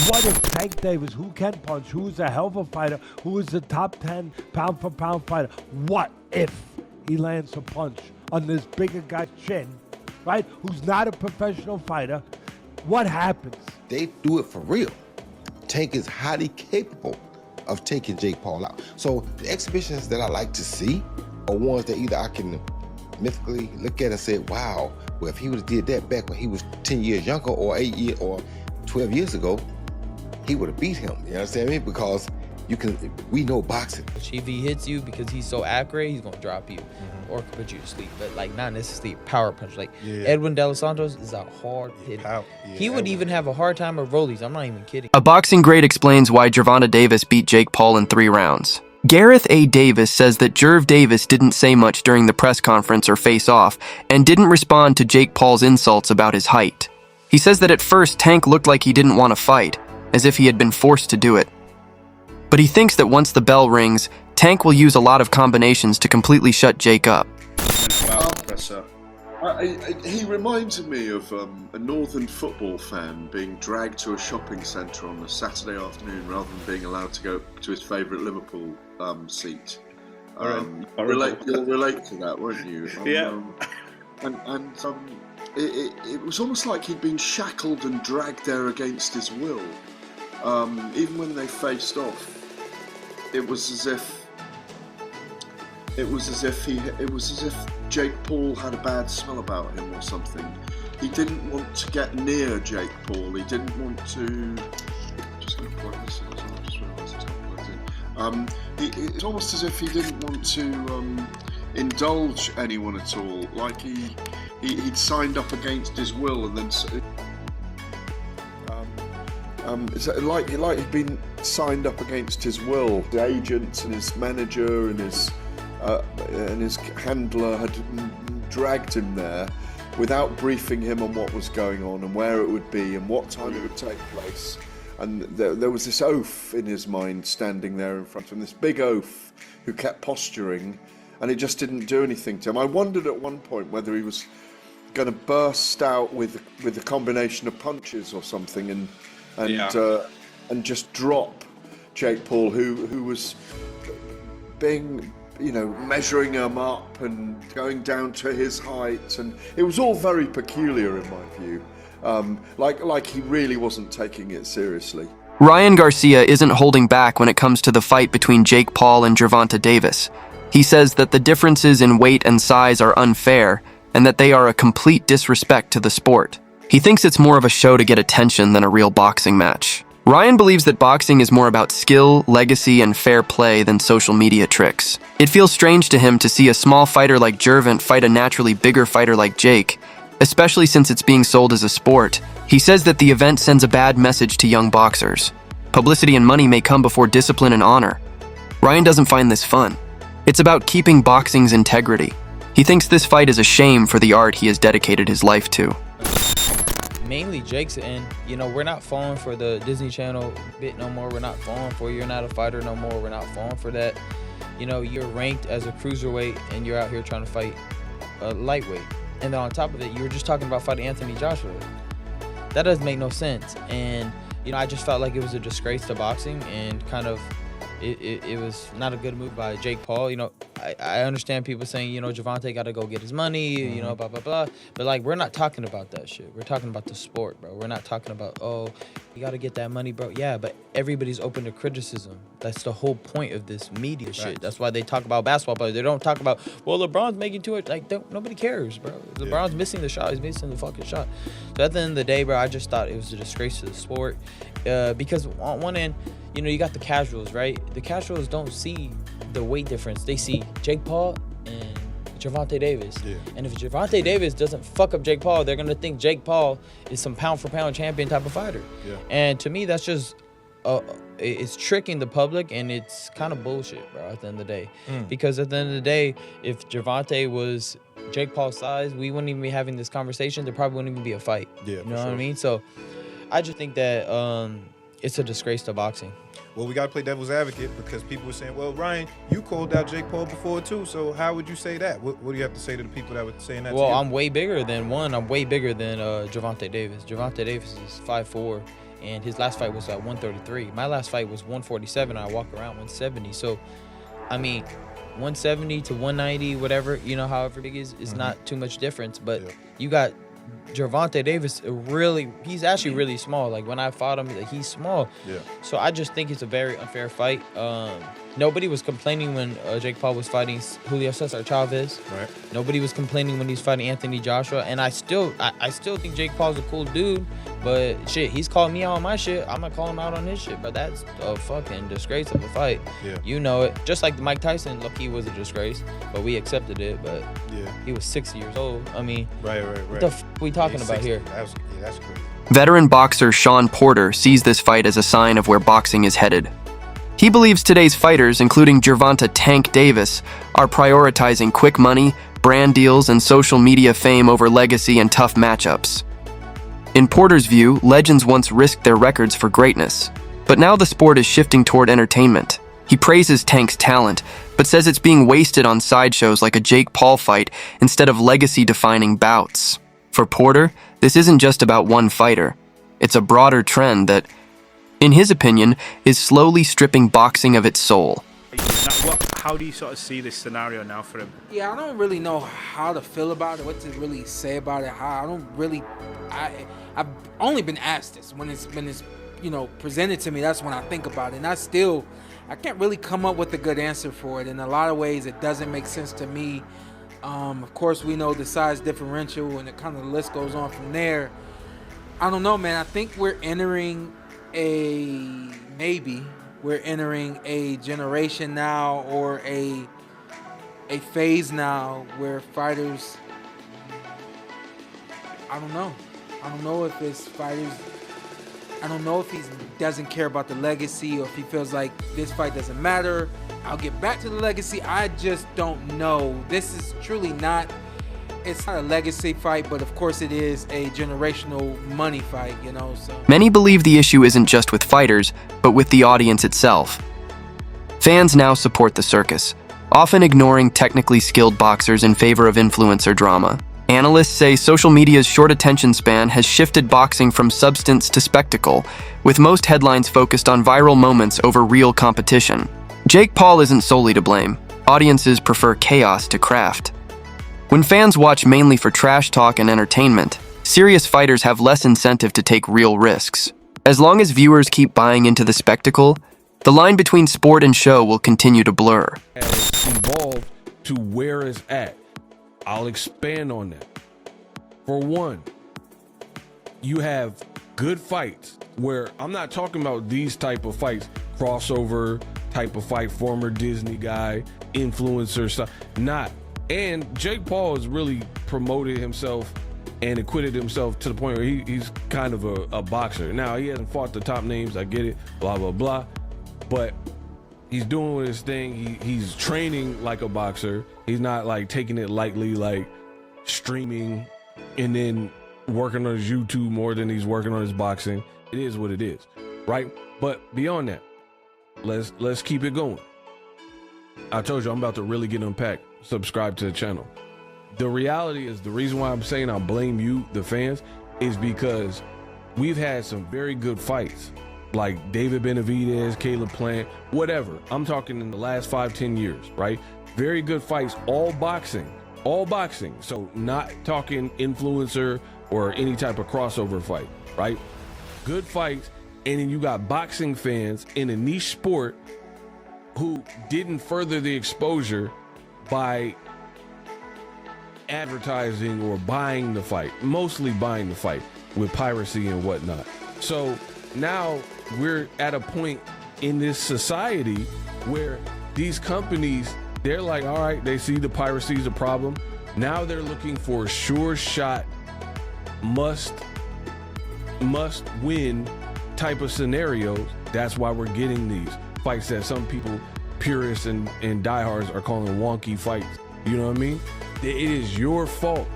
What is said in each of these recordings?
What if Tank Davis, who can punch, who is a hell of a fighter, who is the top 10 pound-for-pound fighter, what if he lands a punch on this bigger guy's chin, right, who's not a professional fighter? What happens? They do it for real. Tank is highly capable of taking Jake Paul out. So the exhibitions that I like to see are ones that either I can mythically look at and say, wow, well, if he would have did that back when he was 10 years younger or 8 years or 12 years ago, he would have beat him. You understand me? Because we know boxing. If he hits you because he's so accurate, he's gonna drop you or put you to sleep. But like not necessarily power punch. Like Edwin De Los Santos is a hard hitter. He would even have a hard time with rollies. I'm not even kidding. A boxing great explains why Gervonta Davis beat Jake Paul in 3 rounds. Gareth A. Davis says that Gerv Davis didn't say much during the press conference or face-off and didn't respond to Jake Paul's insults about his height. He says that at first Tank looked like he didn't want to fight, as if he had been forced to do it. But he thinks that once the bell rings, Tank will use a lot of combinations to completely shut Jake up. He reminds me of a northern football fan being dragged to a shopping centre on a Saturday afternoon rather than being allowed to go to his favourite Liverpool seat. You'll relate to that, won't you? Yeah. It was almost like he'd been shackled and dragged there against his will. Even when they faced off, it was as if Jake Paul had a bad smell about him or something. He didn't want to get near Jake Paul. He didn't want to. I'm just going to plug this in as well. I just realised it's not plugged in. It's almost as if he didn't want to indulge anyone at all. Like he'd signed up against his will, and then. It's like he'd been signed up against his will. The agents and his manager and his handler had dragged him there without briefing him on what was going on and where it would be and what time it would take place. And there was this oaf in his mind standing there in front of him, this big oaf who kept posturing, and it just didn't do anything to him. I wondered at one point whether he was going to burst out with a combination of punches or something and just drop Jake Paul, who was being, measuring him up and going down to his height, and it was all very peculiar in my view. Like he really wasn't taking it seriously. Ryan Garcia isn't holding back when it comes to the fight between Jake Paul and Gervonta Davis. He says that the differences in weight and size are unfair and that they are a complete disrespect to the sport. He thinks it's more of a show to get attention than a real boxing match. Ryan believes that boxing is more about skill, legacy, and fair play than social media tricks. It feels strange to him to see a small fighter like Gervonta fight a naturally bigger fighter like Jake, especially since it's being sold as a sport. He says that the event sends a bad message to young boxers. Publicity and money may come before discipline and honor. Ryan doesn't find this fun. It's about keeping boxing's integrity. He thinks this fight is a shame for the art he has dedicated his life to. Mainly Jake's, and we're not falling for the Disney Channel bit no more. We're not falling for you're not a fighter no more. We're not falling for that. You're ranked as a cruiserweight and you're out here trying to fight a lightweight. And then on top of it, you were just talking about fighting Anthony Joshua. That doesn't make no sense. And I just felt like it was a disgrace to boxing, and kind of it was not a good move by Jake Paul. I understand people saying, Gervonta got to go get his money, blah, blah, blah. But, we're not talking about that shit. We're talking about the sport, bro. We're not talking about, you got to get that money, bro. Yeah, but everybody's open to criticism. That's the whole point of this media shit. Right. That's why they talk about basketball players. They don't talk about, LeBron's making too much. Nobody cares, bro. LeBron's missing the shot. He's missing the fucking shot. So at the end of the day, bro, I just thought it was a disgrace to the sport. Because on one end, you got the casuals, right? The casuals don't see the weight difference. They see Jake Paul and Gervonta Davis. Yeah. And if Gervonta Davis doesn't fuck up Jake Paul, they're going to think Jake Paul is some pound-for-pound champion type of fighter. Yeah. And to me, that's just it's tricking the public, and it's kind of bullshit, bro, at the end of the day. Because at the end of the day, if Gervonta was Jake Paul's size, we wouldn't even be having this conversation. There probably wouldn't even be a fight. Yeah, you know what I mean? So I just think that it's a disgrace to boxing. Well, we got to play devil's advocate, because people were saying, well, Ryan, you called out Jake Paul before too, so how would you say that? What do you have to say to the people that were saying that to you? I'm way bigger than Gervonta Davis. Gervonta Davis is 5'4", and his last fight was at 133. My last fight was 147. I walk around 170. So, I mean, 170 to 190, whatever, you know, however big is not too much difference. But you got Gervonta Davis, he's actually really small. Like, when I fought him, like, he's small. Yeah. So I just think it's a very unfair fight. Nobody was complaining when Jake Paul was fighting Julio Cesar Chavez. Right. Nobody was complaining when he's fighting Anthony Joshua. And I still think Jake Paul's a cool dude. But shit, he's called me out on my shit. I'm gonna call him out on his shit. But that's a fucking disgrace of a fight. Yeah. You know it. Just like Mike Tyson, look, he was a disgrace, but we accepted it. But he was 60 years old. I mean, Right. what the we talking about here? That's crazy. Veteran boxer Sean Porter sees this fight as a sign of where boxing is headed. He believes today's fighters, including Gervonta "Tank" Davis, are prioritizing quick money, brand deals, and social media fame over legacy and tough matchups. In Porter's view, legends once risked their records for greatness, but now the sport is shifting toward entertainment. He praises Tank's talent, but says it's being wasted on sideshows like a Jake Paul fight instead of legacy-defining bouts. For Porter, this isn't just about one fighter. It's a broader trend that, in his opinion, is slowly stripping boxing of its soul. How do you sort of see this scenario now for him? Yeah, I don't really know how to feel about it, what to really say about it. I've only been asked this when it's presented to me. That's when I think about it, and I can't really come up with a good answer for it. In a lot of ways, it doesn't make sense to me. Of course, we know the size differential, and the list goes on from there. I don't know, man. I think we're entering a generation now, or a phase now where fighters, I don't know if it's fighters, I don't know if he doesn't care about the legacy, or if he feels like this fight doesn't matter, I'll get back to the legacy. I just don't know. This is truly not, it's not a legacy fight, but of course it is a generational money fight, so. Many believe the issue isn't just with fighters, but with the audience itself. Fans now support the circus, often ignoring technically skilled boxers in favor of influencer drama. Analysts say social media's short attention span has shifted boxing from substance to spectacle, with most headlines focused on viral moments over real competition. Jake Paul isn't solely to blame. Audiences prefer chaos to craft. When fans watch mainly for trash talk and entertainment, serious fighters have less incentive to take real risks. As long as viewers keep buying into the spectacle, the line between sport and show will continue to blur. Has evolved to where it's at. I'll expand on that. For one, you have good fights where I'm not talking about these type of fights, crossover type of fight, former Disney guy, influencer stuff, not. And Jake Paul has really promoted himself and acquitted himself to the point where he's kind of a boxer. Now, he hasn't fought the top names, I get it, blah, blah, blah. But he's doing his thing. He's training like a boxer. He's not like taking it lightly, like streaming and then working on his YouTube more than he's working on his boxing. It is what it is, right? But beyond that, let's keep it going. I told you I'm about to really get unpacked. Subscribe to the channel. The reality is, the reason why I'm saying I blame you, the fans, is because we've had some very good fights, like David Benavidez, Caleb Plant, whatever. I'm talking in the last 5-10 years, right? Very good fights, all boxing. So not talking influencer or any type of crossover fight, right? Good fights. And then you got boxing fans in a niche sport who didn't further the exposure by advertising or buying the fight, mostly buying the fight with piracy and whatnot. So now we're at a point in this society where these companies, they're like, all right, they see the piracy is a problem. Now they're looking for sure shot, must win type of scenarios. That's why we're getting these fights that some people, purists and diehards, are calling wonky fights. You know what I mean? It is your fault.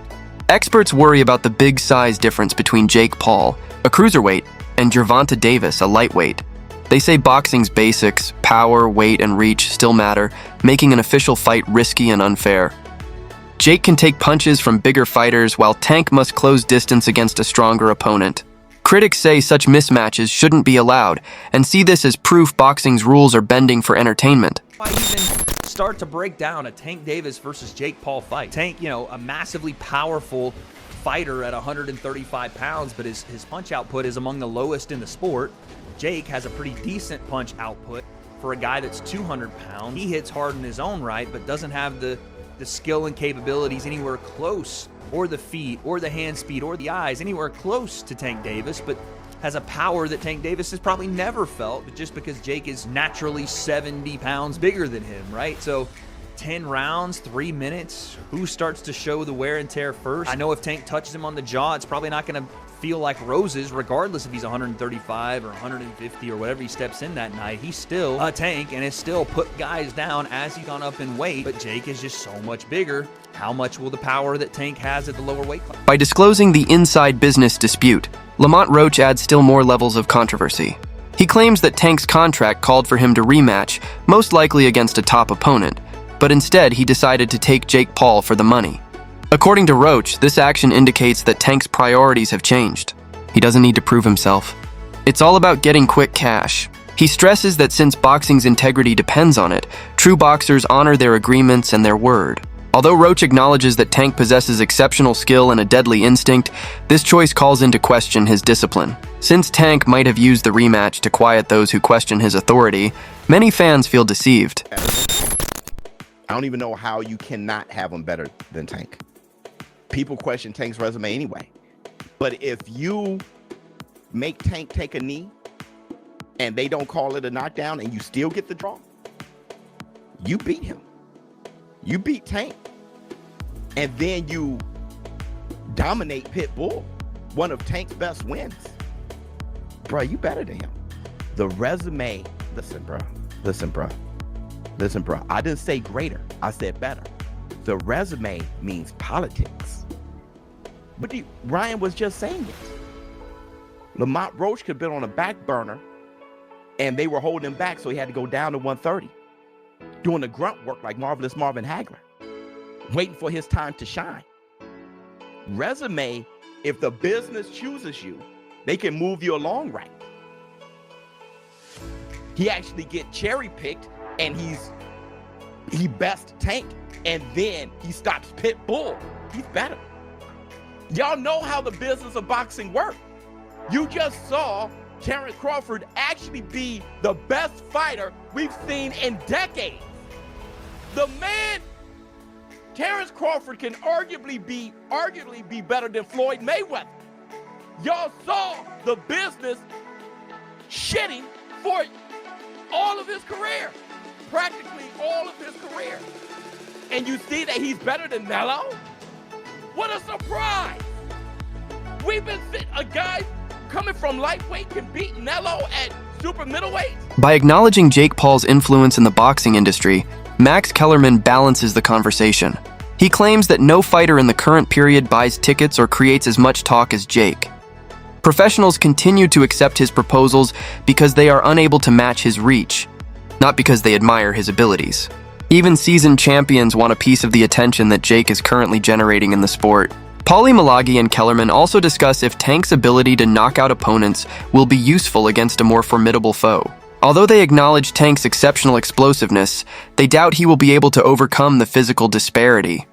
Experts worry about the big size difference between Jake Paul, a cruiserweight, and Gervonta Davis, a lightweight. They say boxing's basics, power, weight, and reach still matter, making an official fight risky and unfair. Jake can take punches from bigger fighters, while Tank must close distance against a stronger opponent. Critics say such mismatches shouldn't be allowed and see this as proof boxing's rules are bending for entertainment. I even start to break down a Tank Davis versus Jake Paul fight. Tank, a massively powerful fighter at 135 pounds, but his punch output is among the lowest in the sport. Jake has a pretty decent punch output for a guy that's 200 pounds. He hits hard in his own right, but doesn't have the skill and capabilities anywhere close, or the feet, or the hand speed, or the eyes anywhere close to Tank Davis, but has a power that Tank Davis has probably never felt, but just because Jake is naturally 70 pounds bigger than him, right? So 10 rounds, 3 minutes, who starts to show the wear and tear first? I know if Tank touches him on the jaw, it's probably not going to feel like roses, regardless if he's 135 or 150 or whatever he steps in that night. He's still a Tank and has still put guys down as he's gone up in weight, but Jake is just so much bigger. How much will the power that Tank has at the lower weight class? By disclosing the inside business dispute, Lamont Roach adds still more levels of controversy. He claims that Tank's contract called for him to rematch, most likely against a top opponent, but instead he decided to take Jake Paul for the money. According to Roach, this action indicates that Tank's priorities have changed. He doesn't need to prove himself. It's all about getting quick cash. He stresses that since boxing's integrity depends on it, true boxers honor their agreements and their word. Although Roach acknowledges that Tank possesses exceptional skill and a deadly instinct, this choice calls into question his discipline. Since Tank might have used the rematch to quiet those who question his authority, many fans feel deceived. I don't even know how you cannot have him better than Tank. People question Tank's resume anyway. But if you make Tank take a knee and they don't call it a knockdown and you still get the draw, you beat him. You beat Tank. And then you dominate Pitbull, one of Tank's best wins. Bro, you better than him. The resume, listen, bro. I didn't say greater. I said better. The resume means politics. But Ryan was just saying it. Lamont Roach could have been on a back burner and they were holding him back, so he had to go down to 130. Doing the grunt work like Marvelous Marvin Hagler, waiting for his time to shine. Resume, if the business chooses you, they can move you along right. He actually get cherry picked and he best Tank, and then he stops Pitbull. He's better. Y'all know how the business of boxing works. You just saw Terrence Crawford actually be the best fighter we've seen in decades. The man, Terrence Crawford, can arguably be better than Floyd Mayweather. Y'all saw the business shitting for all of his career, practically all of his career. And you see that he's better than Melo? What a surprise! We've been a guy coming from lightweight can beat Nello at super middleweight. By acknowledging Jake Paul's influence in the boxing industry, Max Kellerman balances the conversation. He claims that no fighter in the current period buys tickets or creates as much talk as Jake. Professionals continue to accept his proposals because they are unable to match his reach, not because they admire his abilities. Even seasoned champions want a piece of the attention that Jake is currently generating in the sport. Paulie Malagi and Kellerman also discuss if Tank's ability to knock out opponents will be useful against a more formidable foe. Although they acknowledge Tank's exceptional explosiveness, they doubt he will be able to overcome the physical disparity.